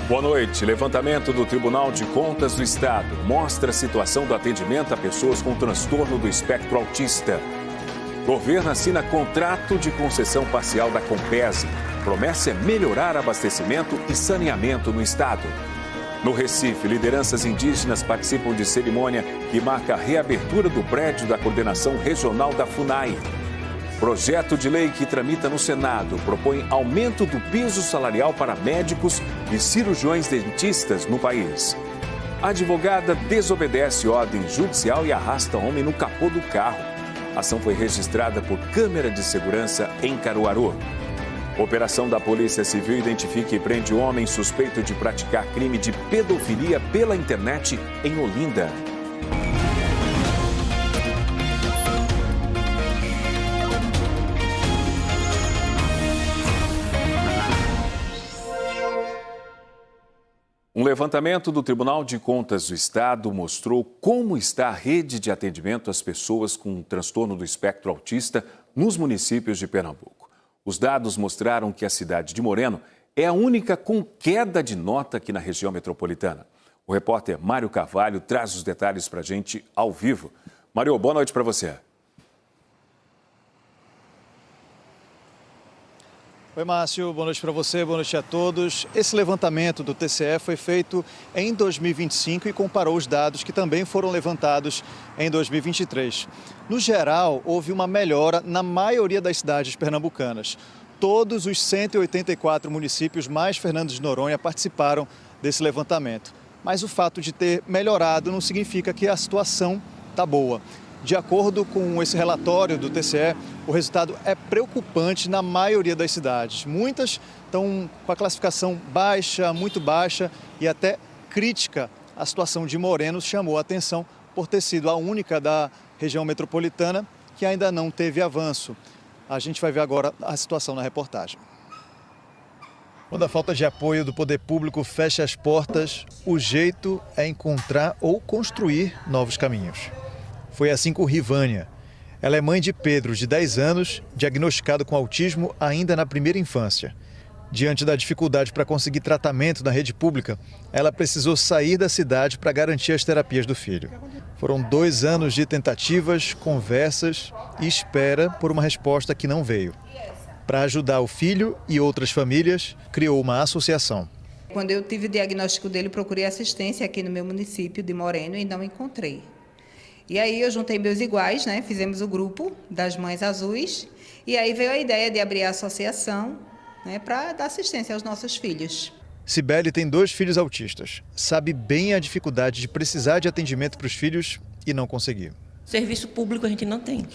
Boa noite. Levantamento do Tribunal de Contas do Estado mostra a situação do atendimento a pessoas com transtorno do espectro autista. Governo assina contrato de concessão parcial da Compese. Promessa é melhorar abastecimento e saneamento no estado. No Recife, lideranças indígenas participam de cerimônia que marca a reabertura do prédio da coordenação regional da FUNAI. Projeto de lei que tramita no Senado propõe aumento do piso salarial para médicos e cirurgiões dentistas no país. A advogada desobedece ordem judicial e arrasta homem no capô do carro. A ação foi registrada por câmera de segurança em Caruaru. Operação da Polícia Civil identifica e prende homem suspeito de praticar crime de pedofilia pela internet em Olinda. Um levantamento do Tribunal de Contas do Estado mostrou como está a rede de atendimento às pessoas com transtorno do espectro autista nos municípios de Pernambuco. Os dados mostraram que a cidade de Moreno é a única com queda de nota aqui na região metropolitana. O repórter Mário Carvalho traz os detalhes para a gente ao vivo. Mário, boa noite para você. Oi, Márcio, boa noite para você, boa noite a todos. Esse levantamento do TCE foi feito em 2025 e comparou os dados que também foram levantados em 2023. No geral, houve uma melhora na maioria das cidades pernambucanas. Todos os 184 municípios mais Fernando de Noronha participaram desse levantamento. Mas o fato de ter melhorado não significa que a situação está boa. De acordo com esse relatório do TCE, o resultado é preocupante na maioria das cidades. Muitas estão com a classificação baixa, muito baixa e até crítica. A situação de Moreno chamou a atenção por ter sido a única da região metropolitana que ainda não teve avanço. A gente vai ver agora a situação na reportagem. Quando a falta de apoio do poder público fecha as portas, o jeito é encontrar ou construir novos caminhos. Foi assim com Rivânia. Ela é mãe de Pedro, de 10 anos, diagnosticado com autismo ainda na primeira infância. Diante da dificuldade para conseguir tratamento na rede pública, ela precisou sair da cidade para garantir as terapias do filho. Foram 2 anos de tentativas, conversas e espera por uma resposta que não veio. Para ajudar o filho e outras famílias, criou uma associação. Quando eu tive o diagnóstico dele, procurei assistência aqui no meu município de Moreno e não encontrei. E aí eu juntei meus iguais, fizemos o grupo das Mães Azuis e aí veio a ideia de abrir a associação, para dar assistência aos nossos filhos. Cibele tem 2 filhos autistas. Sabe bem a dificuldade de precisar de atendimento para os filhos e não conseguir. Serviço público a gente não tem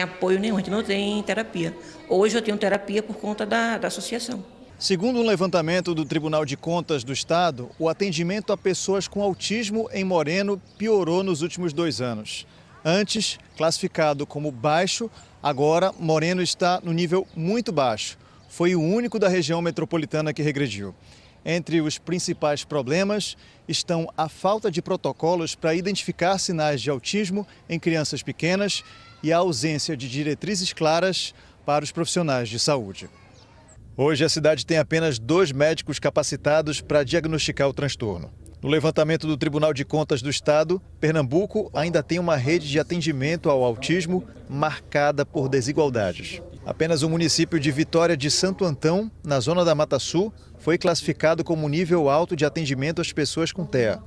apoio nenhum, a gente não tem terapia. Hoje eu tenho terapia por conta da associação. Segundo um levantamento do Tribunal de Contas do Estado, o atendimento a pessoas com autismo em Moreno piorou nos últimos 2 anos. Antes, classificado como baixo, agora Moreno está no nível muito baixo. Foi o único da região metropolitana que regrediu. Entre os principais problemas estão a falta de protocolos para identificar sinais de autismo em crianças pequenas e a ausência de diretrizes claras para os profissionais de saúde. Hoje, a cidade tem apenas 2 médicos capacitados para diagnosticar o transtorno. No levantamento do Tribunal de Contas do Estado, Pernambuco ainda tem uma rede de atendimento ao autismo marcada por desigualdades. Apenas o município de Vitória de Santo Antão, na zona da Mata Sul, foi classificado como nível alto de atendimento às pessoas com TEA.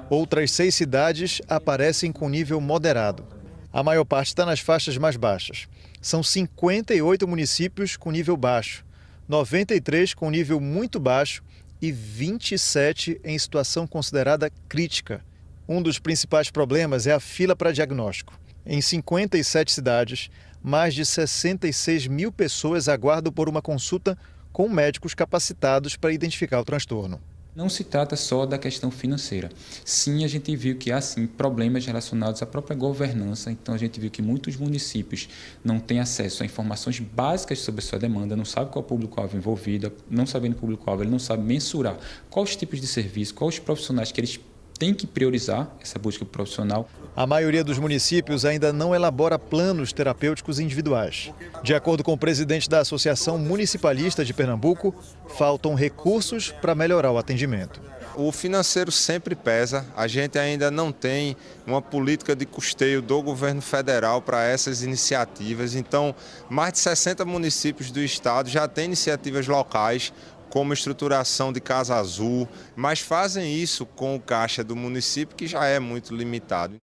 Outras 6 cidades aparecem com nível moderado. A maior parte está nas faixas mais baixas. São 58 municípios com nível baixo, 93 com nível muito baixo e 27 em situação considerada crítica. Um dos principais problemas é a fila para diagnóstico. Em 57 cidades, mais de 66 mil pessoas aguardam por uma consulta com médicos capacitados para identificar o transtorno. Não se trata só da questão financeira. Sim, a gente viu que há sim problemas relacionados à própria governança. Então, a gente viu que muitos municípios não têm acesso a informações básicas sobre a sua demanda, não sabem qual é o público-alvo envolvido, não sabendo o público-alvo, ele não sabe mensurar quais tipos de serviço, quais os profissionais que eles tem que priorizar essa busca profissional. A maioria dos municípios ainda não elabora planos terapêuticos individuais. De acordo com o presidente da Associação Municipalista de Pernambuco, faltam recursos para melhorar o atendimento. O financeiro sempre pesa, a gente ainda não tem uma política de custeio do governo federal para essas iniciativas, então mais de 60 municípios do estado já têm iniciativas locais, como estruturação de Casa Azul, mas fazem isso com o caixa do município, que já é muito limitado.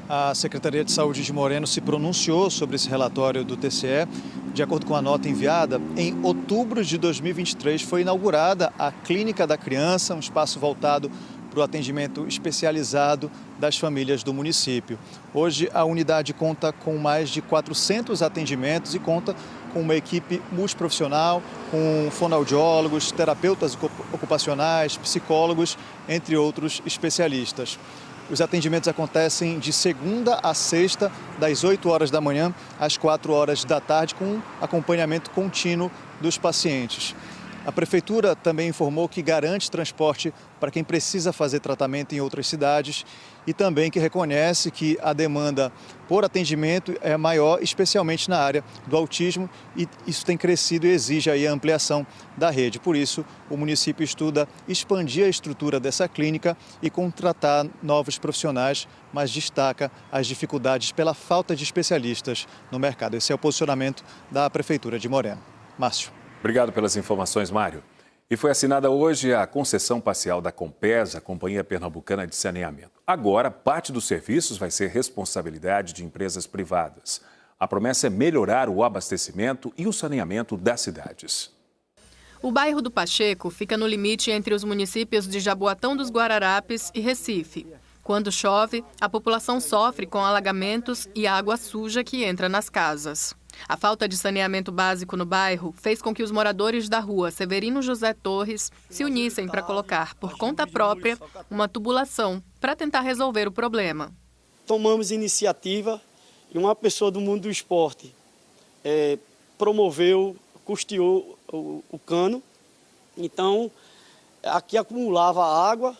A Secretaria de Saúde de Moreno se pronunciou sobre esse relatório do TCE. De acordo com a nota enviada, em outubro de 2023 foi inaugurada a Clínica da Criança, um espaço voltado para o atendimento especializado das famílias do município. Hoje, a unidade conta com mais de 400 atendimentos e conta com uma equipe multiprofissional, com fonoaudiólogos, terapeutas ocupacionais, psicólogos, entre outros especialistas. Os atendimentos acontecem de segunda a sexta, das 8 horas da manhã às 4 horas da tarde, com acompanhamento contínuo dos pacientes. A Prefeitura também informou que garante transporte para quem precisa fazer tratamento em outras cidades e também que reconhece que a demanda por atendimento é maior, especialmente na área do autismo, e isso tem crescido e exige aí a ampliação da rede. Por isso, o município estuda expandir a estrutura dessa clínica e contratar novos profissionais, mas destaca as dificuldades pela falta de especialistas no mercado. Esse é o posicionamento da Prefeitura de Moreno. Márcio. Obrigado pelas informações, Mário. E foi assinada hoje a concessão parcial da Compesa, a Companhia Pernambucana de Saneamento. Agora, parte dos serviços vai ser responsabilidade de empresas privadas. A promessa é melhorar o abastecimento e o saneamento das cidades. O bairro do Pacheco fica no limite entre os municípios de Jaboatão dos Guararapes e Recife. Quando chove, a população sofre com alagamentos e água suja que entra nas casas. A falta de saneamento básico no bairro fez com que os moradores da rua Severino José Torres se unissem para colocar, por conta própria, uma tubulação para tentar resolver o problema. Tomamos iniciativa e uma pessoa do mundo do esporte promoveu, custeou o cano. Então, aqui acumulava água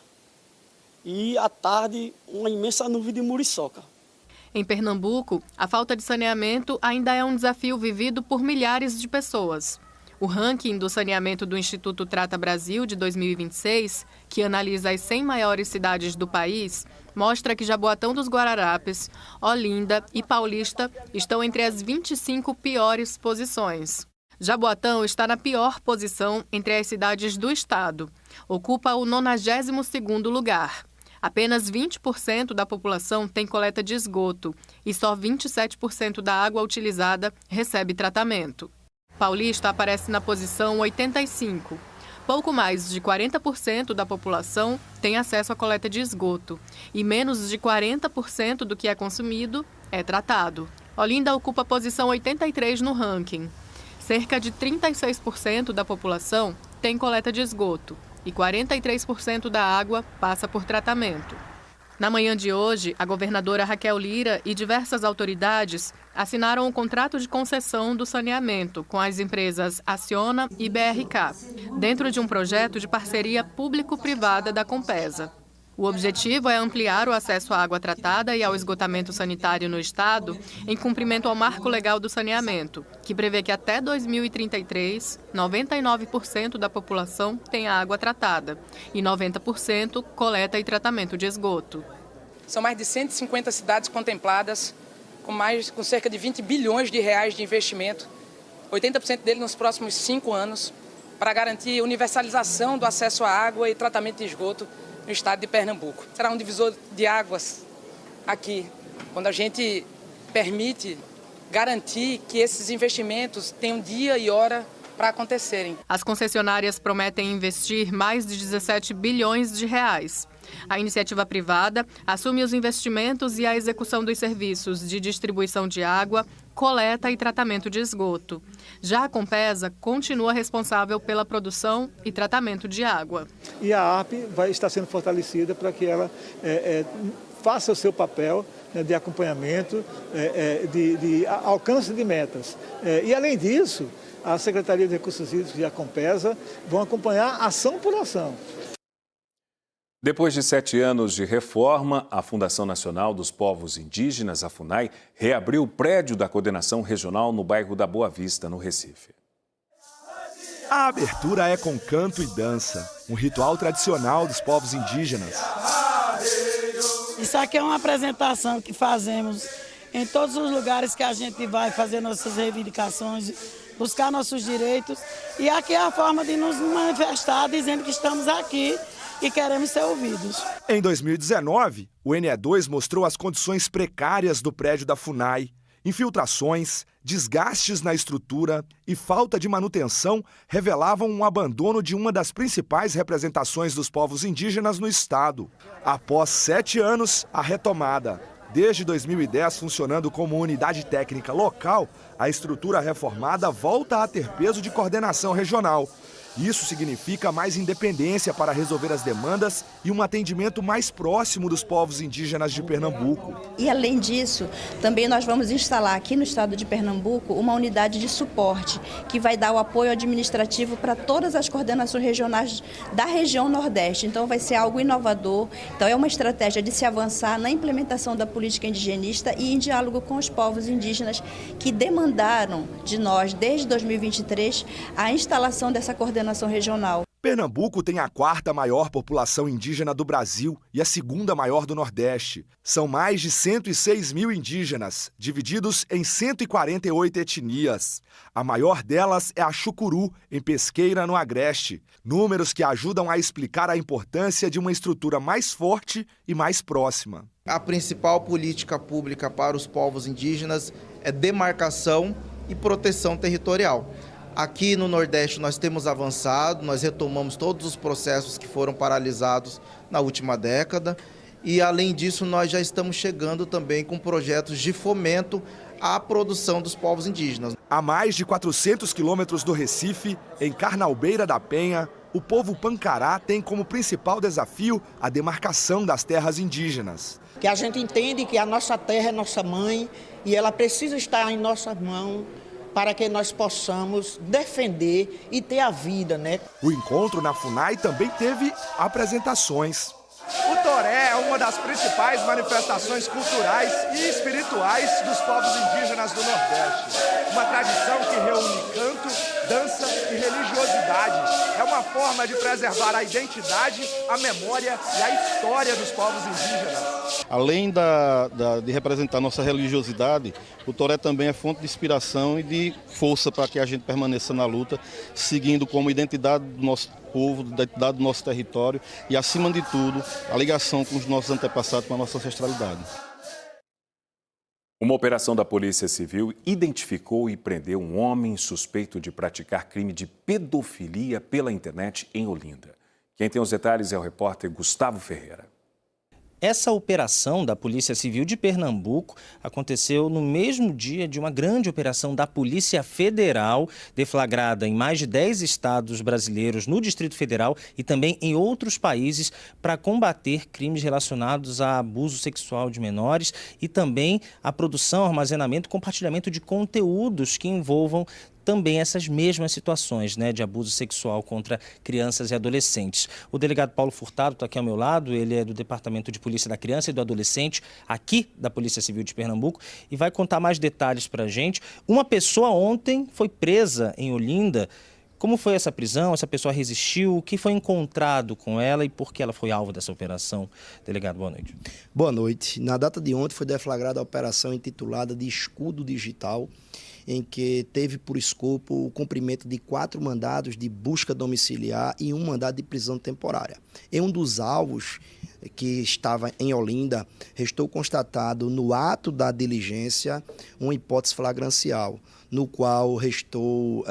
e, à tarde, uma imensa nuvem de muriçoca. Em Pernambuco, a falta de saneamento ainda é um desafio vivido por milhares de pessoas. O ranking do saneamento do Instituto Trata Brasil de 2026, que analisa as 100 maiores cidades do país, mostra que Jaboatão dos Guararapes, Olinda e Paulista estão entre as 25 piores posições. Jaboatão está na pior posição entre as cidades do estado. Ocupa o 92º lugar. Apenas 20% da população tem coleta de esgoto e só 27% da água utilizada recebe tratamento. Paulista aparece na posição 85. Pouco mais de 40% da população tem acesso à coleta de esgoto e menos de 40% do que é consumido é tratado. Olinda ocupa a posição 83 no ranking. Cerca de 36% da população tem coleta de esgoto e 43% da água passa por tratamento. Na manhã de hoje, a governadora Raquel Lira e diversas autoridades assinaram um contrato de concessão do saneamento com as empresas Aciona e BRK, dentro de um projeto de parceria público-privada da Compesa. O objetivo é ampliar o acesso à água tratada e ao esgotamento sanitário no estado, em cumprimento ao Marco Legal do Saneamento, que prevê que até 2033, 99% da população tenha água tratada e 90% coleta e tratamento de esgoto. São mais de 150 cidades contempladas, com cerca de 20 bilhões de reais de investimento, 80% dele nos próximos 5 anos, para garantir universalização do acesso à água e tratamento de esgoto no estado de Pernambuco. Será um divisor de águas aqui, quando a gente permite garantir que esses investimentos tenham dia e hora para acontecerem. As concessionárias prometem investir mais de 17 bilhões de reais. A iniciativa privada assume os investimentos e a execução dos serviços de distribuição de água, coleta e tratamento de esgoto. Já a Compesa continua responsável pela produção e tratamento de água. E a ARP vai estar sendo fortalecida para que ela faça o seu papel de acompanhamento, de alcance de metas. E, além disso, a Secretaria de Recursos Hídricos e a Compesa vão acompanhar ação por ação. Depois de 7 anos de reforma, a Fundação Nacional dos Povos Indígenas, a FUNAI, reabriu o prédio da coordenação regional no bairro da Boa Vista, no Recife. A abertura é com canto e dança, um ritual tradicional dos povos indígenas. Isso aqui é uma apresentação que fazemos em todos os lugares que a gente vai fazer nossas reivindicações, buscar nossos direitos. E aqui é a forma de nos manifestar, dizendo que estamos aqui e queremos ser ouvidos. Em 2019, o NE2 mostrou as condições precárias do prédio da FUNAI. Infiltrações, desgastes na estrutura e falta de manutenção revelavam um abandono de uma das principais representações dos povos indígenas no estado. Após 7 anos, a retomada. Desde 2010, funcionando como unidade técnica local, a estrutura reformada volta a ter peso de coordenação regional. Isso significa mais independência para resolver as demandas e um atendimento mais próximo dos povos indígenas de Pernambuco. E além disso, também nós vamos instalar aqui no estado de Pernambuco uma unidade de suporte que vai dar o apoio administrativo para todas as coordenações regionais da região Nordeste. Então vai ser algo inovador. Então é uma estratégia de se avançar na implementação da política indigenista e em diálogo com os povos indígenas que demandaram de nós desde 2023 a instalação dessa coordenação regional. Pernambuco tem a 4ª maior população indígena do Brasil e a 2ª maior do Nordeste. São mais de 106 mil indígenas, divididos em 148 etnias. A maior delas é a Chucuru, em Pesqueira, no Agreste. Números que ajudam a explicar a importância de uma estrutura mais forte e mais próxima. A principal política pública para os povos indígenas é demarcação e proteção territorial. Aqui no Nordeste nós temos avançado, nós retomamos todos os processos que foram paralisados na última década e, além disso, nós já estamos chegando também com projetos de fomento à produção dos povos indígenas. A mais de 400 quilômetros do Recife, em Carnalbeira da Penha, o povo Pancará tem como principal desafio a demarcação das terras indígenas. Que a gente entende que a nossa terra é nossa mãe e ela precisa estar em nossa mão, para que nós possamos defender e ter a vida, né? O encontro na FUNAI também teve apresentações. O toré é uma das principais manifestações culturais e espirituais dos povos indígenas do Nordeste. Uma tradição que reúne canto, dança e religiosidade. É uma forma de preservar a identidade, a memória e a história dos povos indígenas. Além de representar nossa religiosidade, o toré também é fonte de inspiração e de força para que a gente permaneça na luta, seguindo como identidade do nosso povo, identidade do nosso território e, acima de tudo, a ligação com os nossos antepassados, com a nossa ancestralidade. Uma operação da Polícia Civil identificou e prendeu um homem suspeito de praticar crime de pedofilia pela internet em Olinda. Quem tem os detalhes é o repórter Gustavo Ferreira. Essa operação da Polícia Civil de Pernambuco aconteceu no mesmo dia de uma grande operação da Polícia Federal, deflagrada em mais de 10 estados brasileiros no Distrito Federal e também em outros países, para combater crimes relacionados a abuso sexual de menores e também a produção, armazenamento e compartilhamento de conteúdos que envolvam também essas mesmas situações, né, de abuso sexual contra crianças e adolescentes. O delegado Paulo Furtado está aqui ao meu lado, ele é do Departamento de Polícia da Criança e do Adolescente, aqui da Polícia Civil de Pernambuco, e vai contar mais detalhes para a gente. Uma pessoa ontem foi presa em Olinda. Como foi essa prisão? Essa pessoa resistiu? O que foi encontrado com ela e por que ela foi alvo dessa operação? Delegado, boa noite. Boa noite. Na data de ontem foi deflagrada a operação intitulada de Escudo Digital, em que teve por escopo o cumprimento de 4 mandados de busca domiciliar e um mandado de prisão temporária. Em um dos alvos, que estava em Olinda, restou constatado no ato da diligência uma hipótese flagrancial, no qual restou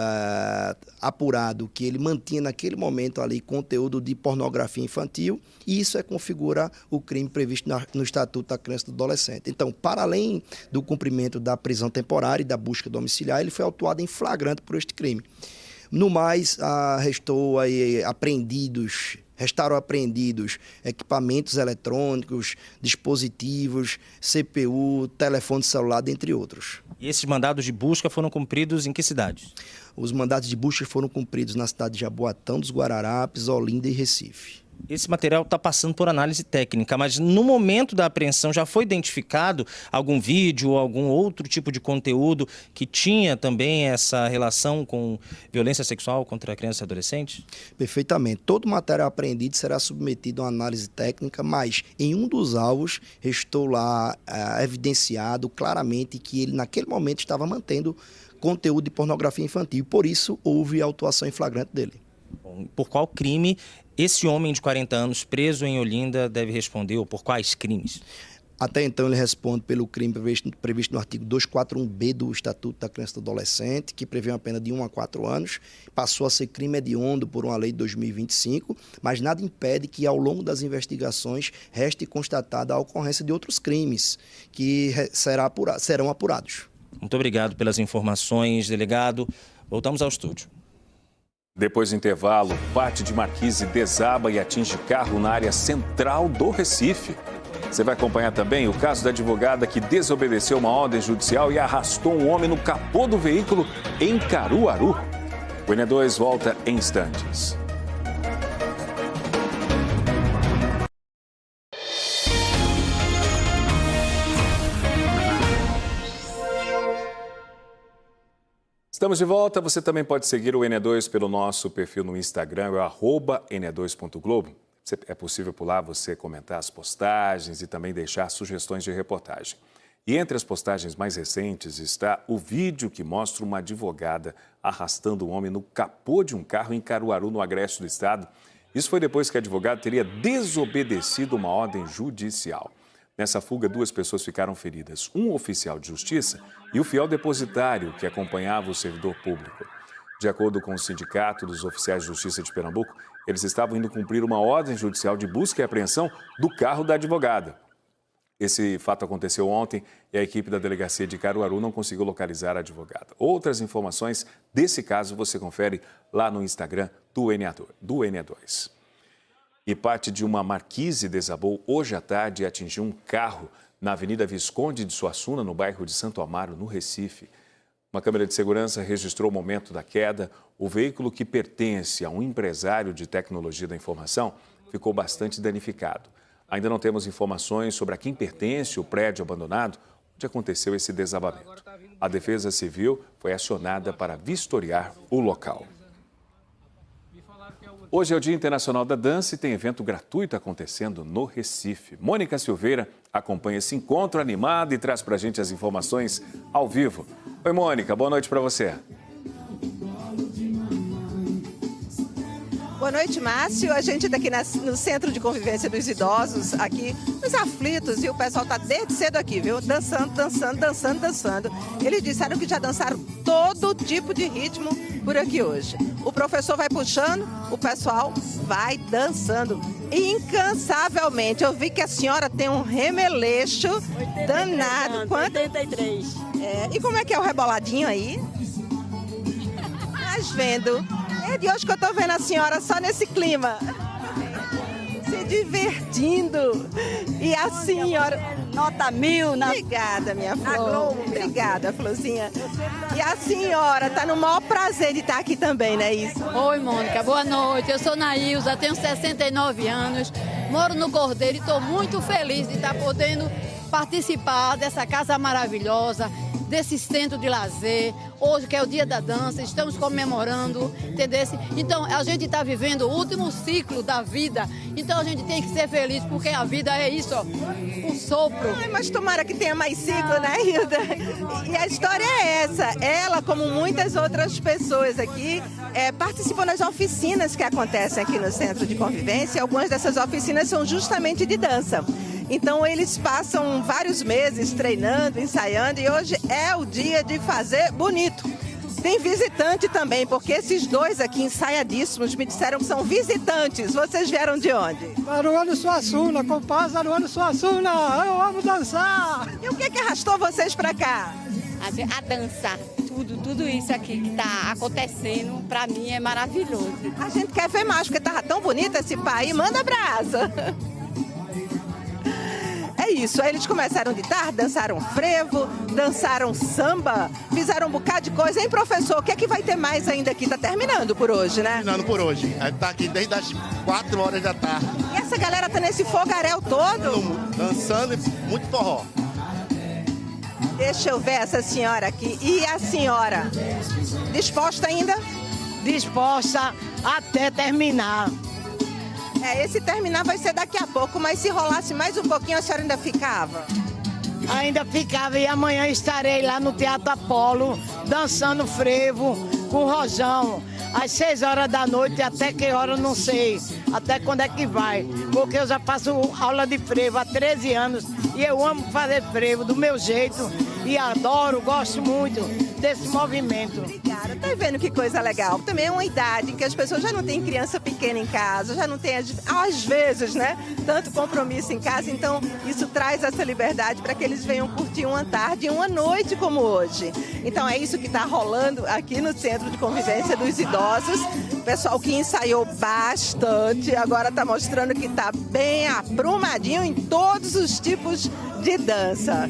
apurado que ele mantinha naquele momento ali conteúdo de pornografia infantil, e isso configura o crime previsto no Estatuto da Criança e do Adolescente. Então, para além do cumprimento da prisão temporária e da busca domiciliar, ele foi autuado em flagrante por este crime. No mais, restaram apreendidos equipamentos eletrônicos, dispositivos, CPU, telefone celular, dentre outros. E esses mandados de busca foram cumpridos em que cidades? Os mandados de busca foram cumpridos na cidade de Jaboatão dos Guararapes, Olinda e Recife. Esse material está passando por análise técnica, mas no momento da apreensão já foi identificado algum vídeo ou algum outro tipo de conteúdo que tinha também essa relação com violência sexual contra crianças e adolescentes? Perfeitamente. Todo material apreendido será submetido a análise técnica, mas em um dos alvos restou lá evidenciado claramente que ele naquele momento estava mantendo conteúdo de pornografia infantil e por isso houve autuação em flagrante dele. Bom, por qual crime esse homem de 40 anos preso em Olinda deve responder ou por quais crimes? Até então ele responde pelo crime previsto no artigo 241B do Estatuto da Criança e do Adolescente, que prevê uma pena de 1 a 4 anos. Passou a ser crime hediondo por uma lei de 2025, mas nada impede que ao longo das investigações reste constatada a ocorrência de outros crimes que serão apurados. Muito obrigado pelas informações, delegado. Voltamos ao estúdio. Depois do intervalo, parte de Marquise desaba e atinge carro na área central do Recife. Você vai acompanhar também o caso da advogada que desobedeceu uma ordem judicial e arrastou um homem no capô do veículo em Caruaru. O ENE2 volta em instantes. Estamos de volta. Você também pode seguir o ENE2 pelo nosso perfil no Instagram, @ene2.globo. É possível por lá você comentar as postagens e também deixar sugestões de reportagem. E entre as postagens mais recentes está o vídeo que mostra uma advogada arrastando um homem no capô de um carro em Caruaru, no agreste do estado. Isso foi depois que a advogada teria desobedecido uma ordem judicial. Nessa fuga, 2 pessoas ficaram feridas, um oficial de justiça e o fiel depositário que acompanhava o servidor público. De acordo com o Sindicato dos Oficiais de Justiça de Pernambuco, eles estavam indo cumprir uma ordem judicial de busca e apreensão do carro da advogada. Esse fato aconteceu ontem e a equipe da delegacia de Caruaru não conseguiu localizar a advogada. Outras informações desse caso você confere lá no Instagram do ENE2. E parte de uma Marquise desabou hoje à tarde e atingiu um carro na Avenida Visconde de Suassuna, no bairro de Santo Amaro, no Recife. Uma câmera de segurança registrou o momento da queda. O veículo, que pertence a um empresário de tecnologia da informação, ficou bastante danificado. Ainda não temos informações sobre a quem pertence o prédio abandonado onde aconteceu esse desabamento. A Defesa Civil foi acionada para vistoriar o local. Hoje é o Dia Internacional da Dança e tem evento gratuito acontecendo no Recife. Mônica Silveira acompanha esse encontro animado e traz pra gente as informações ao vivo. Oi, Mônica, boa noite para você. Boa noite, Márcio. A gente está aqui no Centro de Convivência dos Idosos, aqui nos Aflitos, e o pessoal está desde cedo aqui, viu? Dançando. Eles disseram que já dançaram todo tipo de ritmo por aqui hoje. O professor vai puxando, o pessoal vai dançando incansavelmente. Eu vi que a senhora tem um remeleixo 80 danado. Anos, Quanto? 83. E como é que é o reboladinho aí? Mas vendo. É de hoje que eu tô vendo a senhora só nesse clima. Se divertindo. E a senhora... Nota 1000 na... Obrigada, minha flor. Na Globo. Obrigada, Florzinha. E a senhora tá no maior prazer de estar aqui também, não é isso? Oi, Mônica. Boa noite. Eu sou Nailza, tenho 69 anos, moro no Cordeiro e estou muito feliz de estar podendo participar dessa casa maravilhosa, desse centro de lazer. Hoje, que é o Dia da Dança, estamos comemorando, entendeu? Então, a gente está vivendo o último ciclo da vida, então a gente tem que ser feliz, porque a vida é isso, ó, um sopro. Ai, mas tomara que tenha mais ciclo, né, Hilda? E a história é essa. Ela, como muitas outras pessoas aqui, participam das oficinas que acontecem aqui no Centro de Convivência. Algumas dessas oficinas são justamente de dança. Então, eles passam vários meses treinando, ensaiando, e hoje é o dia de fazer bonito. Tem visitante também, porque esses dois aqui ensaiadíssimos me disseram que são visitantes. Vocês vieram de onde? Aruano Suassuna, comparsa Aruano Suassuna, eu amo dançar. E o que arrastou vocês pra cá? A dança, tudo isso aqui que tá acontecendo, pra mim é maravilhoso. A gente quer ver mais, porque tava tão bonito esse pai. Manda brasa. É isso. Aí eles começaram de tarde, dançaram frevo, dançaram samba, fizeram um bocado de coisa. Hein, professor, o que é que vai ter mais ainda aqui? Tá terminando por hoje, né? Terminando por hoje. A gente tá aqui desde as 4 horas da tarde. E essa galera tá nesse fogaréu todo? Dançando e muito forró. Deixa eu ver essa senhora aqui. E a senhora? Disposta ainda? Disposta até terminar. Esse terminar vai ser daqui a pouco, mas se rolasse mais um pouquinho, a senhora ainda ficava? Ainda ficava, e amanhã estarei lá no Teatro Apolo, dançando frevo com o Rojão, às 6 horas da noite, até que hora não sei, até quando é que vai, porque eu já faço aula de frevo há 13 anos, e eu amo fazer frevo do meu jeito, e adoro, gosto muito desse movimento. Obrigada, tá vendo que coisa legal? Também é uma idade em que as pessoas já não têm criança pequena em casa, já não tem, às vezes, né, tanto compromisso em casa, então isso traz essa liberdade para que eles venham curtir uma tarde e uma noite como hoje. Então é isso que está rolando aqui no Centro de Convivência dos Idosos. O pessoal que ensaiou bastante, agora está mostrando que está bem aprumadinho em todos os tipos de dança.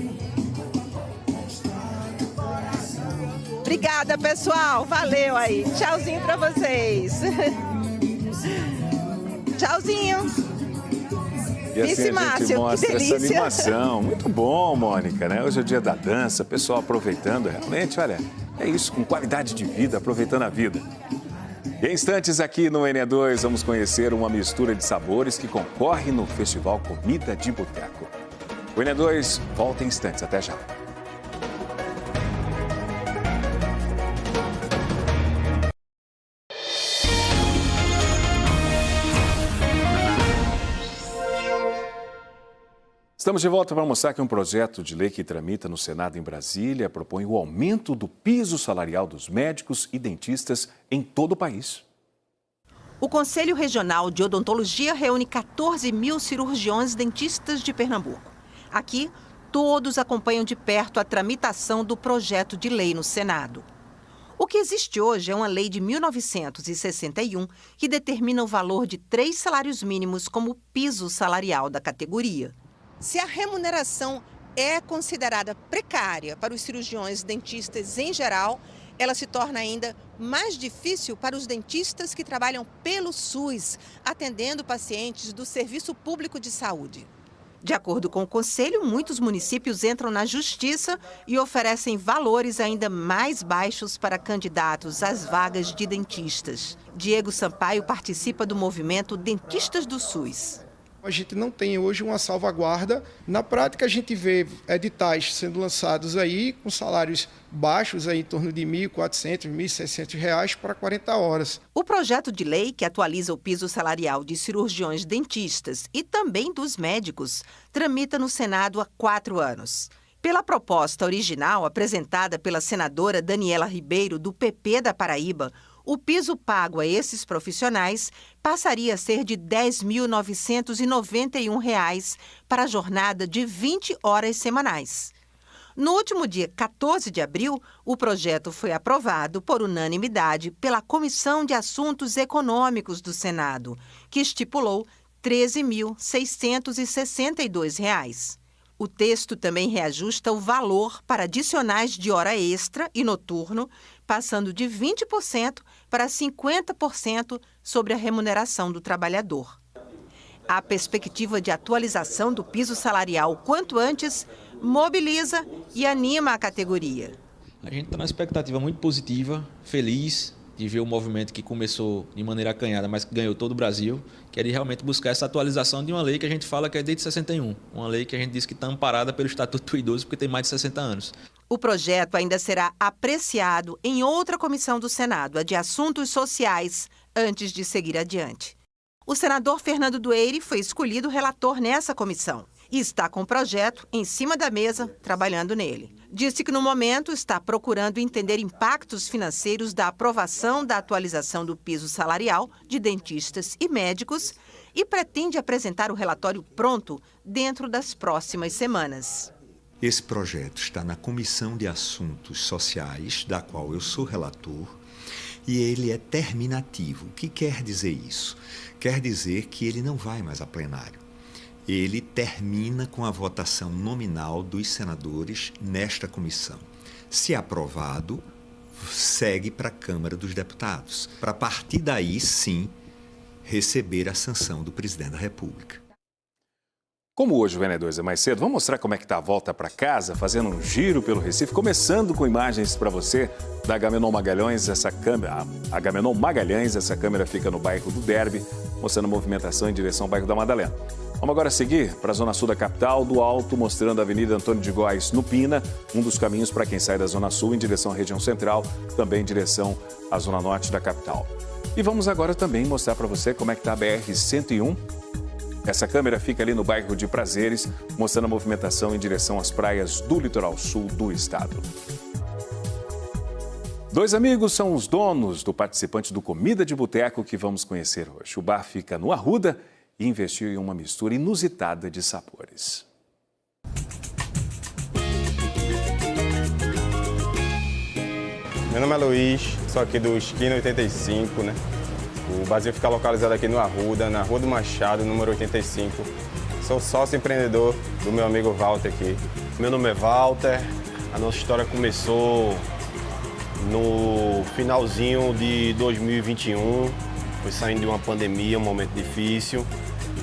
Obrigada, pessoal. Valeu aí. Tchauzinho para vocês. Tchauzinho. E assim a gente mostra essa animação. Muito bom, Mônica, né? Hoje é o dia da dança, o pessoal aproveitando realmente, olha, é isso, com qualidade de vida, aproveitando a vida. Em instantes aqui no NE2, vamos conhecer uma mistura de sabores que concorre no Festival Comida de Boteco. O NE2 volta em instantes, até já. Estamos de volta para mostrar que um projeto de lei que tramita no Senado em Brasília propõe o aumento do piso salarial dos médicos e dentistas em todo o país. O Conselho Regional de Odontologia reúne 14 mil cirurgiões dentistas de Pernambuco. Aqui, todos acompanham de perto a tramitação do projeto de lei no Senado. O que existe hoje é uma lei de 1961 que determina o valor de 3 salários mínimos como piso salarial da categoria. Se a remuneração é considerada precária para os cirurgiões dentistas em geral, ela se torna ainda mais difícil para os dentistas que trabalham pelo SUS, atendendo pacientes do Serviço Público de Saúde. De acordo com o Conselho, muitos municípios entram na Justiça e oferecem valores ainda mais baixos para candidatos às vagas de dentistas. Diego Sampaio participa do movimento Dentistas do SUS. A gente não tem hoje uma salvaguarda. Na prática, a gente vê editais sendo lançados aí com salários baixos, aí em torno de R$ 1.400, R$ 1.600 para 40 horas. O projeto de lei que atualiza o piso salarial de cirurgiões dentistas e também dos médicos tramita no Senado há 4 anos. Pela proposta original apresentada pela senadora Daniela Ribeiro, do PP da Paraíba, o piso pago a esses profissionais passaria a ser de R$ 10.991 para a jornada de 20 horas semanais. No último dia 14 de abril, o projeto foi aprovado por unanimidade pela Comissão de Assuntos Econômicos do Senado, que estipulou R$ 13.662. O texto também reajusta o valor para adicionais de hora extra e noturno, passando de 20% para 50% sobre a remuneração do trabalhador. A perspectiva de atualização do piso salarial quanto antes mobiliza e anima a categoria. A gente está numa expectativa muito positiva, feliz de ver o movimento que começou de maneira acanhada, mas que ganhou todo o Brasil, que é de realmente buscar essa atualização de uma lei que a gente fala que é desde 61, uma lei que a gente diz que está amparada pelo Estatuto do Idoso porque tem mais de 60 anos. O projeto ainda será apreciado em outra comissão do Senado, a de Assuntos Sociais, antes de seguir adiante. O senador Fernando Dueire foi escolhido relator nessa comissão e está com o projeto em cima da mesa, trabalhando nele. Disse que, no momento, está procurando entender impactos financeiros da aprovação da atualização do piso salarial de dentistas e médicos e pretende apresentar o relatório pronto dentro das próximas semanas. Esse projeto está na Comissão de Assuntos Sociais, da qual eu sou relator, e ele é terminativo. O que quer dizer isso? Quer dizer que ele não vai mais a plenário. ele termina com a votação nominal dos senadores nesta comissão. Se aprovado, segue para a Câmara dos Deputados, para a partir daí, sim, receber a sanção do presidente da República. Como hoje o VN2 é mais cedo, vamos mostrar como é que está a volta para casa, fazendo um giro pelo Recife, começando com imagens para você da Agamenon Magalhães. Essa câmera fica no bairro do Derby, mostrando movimentação em direção ao bairro da Madalena. Vamos agora seguir para a zona sul da capital, do alto, mostrando a Avenida Antônio de Góes, no Pina, um dos caminhos para quem sai da zona sul em direção à região central, também em direção à zona norte da capital. E vamos agora também mostrar para você como é que está a BR-101. Essa câmera fica ali no bairro de Prazeres, mostrando a movimentação em direção às praias do litoral sul do estado. Dois amigos são os donos do participante do Comida de Boteco que vamos conhecer hoje. O bar fica no Arruda e investiu em uma mistura inusitada de sabores. Meu nome é Luiz, sou aqui do Esquina 85, né? O barzinho fica localizado aqui no Arruda, na Rua do Machado, número 85. Sou sócio empreendedor do meu amigo Walter aqui. Meu nome é Walter, a nossa história começou no finalzinho de 2021. Foi saindo de uma pandemia, um momento difícil,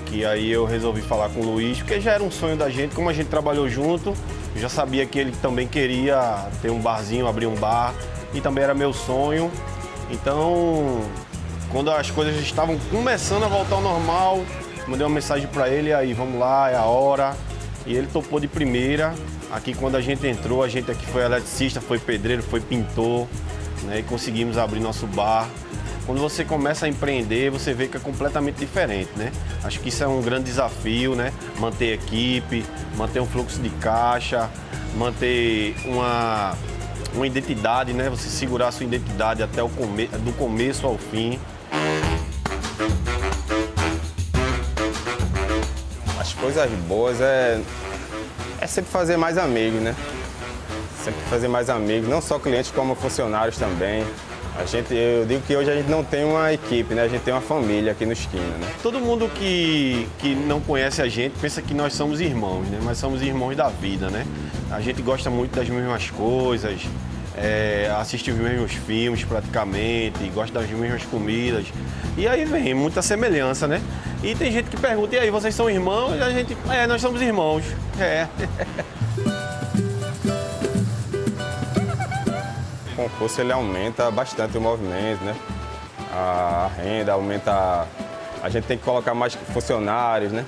que aí eu resolvi falar com o Luiz, porque já era um sonho da gente, como a gente trabalhou junto, eu já sabia que ele também queria ter um barzinho, abrir um bar, e também era meu sonho. Então, quando as coisas estavam começando a voltar ao normal, mandei uma mensagem para ele, aí vamos lá, é a hora. E ele topou de primeira. Aqui quando a gente entrou, a gente aqui foi eletricista, foi pedreiro, foi pintor, né? E conseguimos abrir nosso bar. Quando você começa a empreender, você vê que é completamente diferente, né? Acho que isso é um grande desafio, né? Manter equipe, manter um fluxo de caixa, manter uma identidade, né? Você segurar a sua identidade até do começo ao fim. As coisas boas é sempre fazer mais amigos, né? Sempre fazer mais amigos, não só clientes como funcionários também. Eu digo que hoje a gente não tem uma equipe, né? A gente tem uma família aqui no Esquina, né? Todo mundo que não conhece a gente pensa que nós somos irmãos, né? Mas somos irmãos da vida, né? A gente gosta muito das mesmas coisas, assiste os mesmos filmes praticamente, gosta das mesmas comidas. E aí vem muita semelhança, né? E tem gente que pergunta, e aí, vocês são irmãos? E a gente, nós somos irmãos. O concurso ele aumenta bastante o movimento, né? A renda aumenta, a gente tem que colocar mais funcionários, né?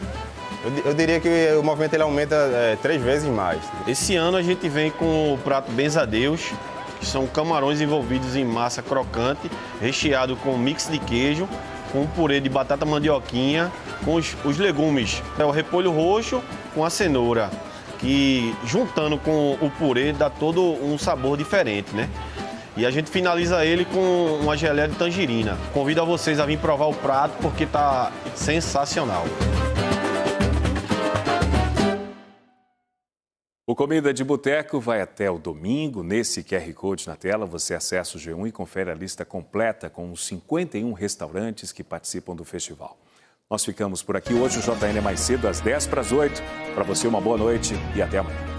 Eu diria que o movimento ele aumenta 3 vezes mais. Esse ano a gente vem com o prato Benzadeus, que são camarões envolvidos em massa crocante, recheado com mix de queijo, com um purê de batata mandioquinha, com os legumes. É o repolho roxo com a cenoura, que juntando com o purê dá todo um sabor diferente, né? E a gente finaliza ele com uma geleia de tangerina. Convido a vocês a vir provar o prato porque tá sensacional. O Comida de Boteco vai até o domingo. Nesse QR Code na tela, você acessa o G1 e confere a lista completa com os 51 restaurantes que participam do festival. Nós ficamos por aqui hoje. O JN é mais cedo, às 7:50. Para você, uma boa noite e até amanhã.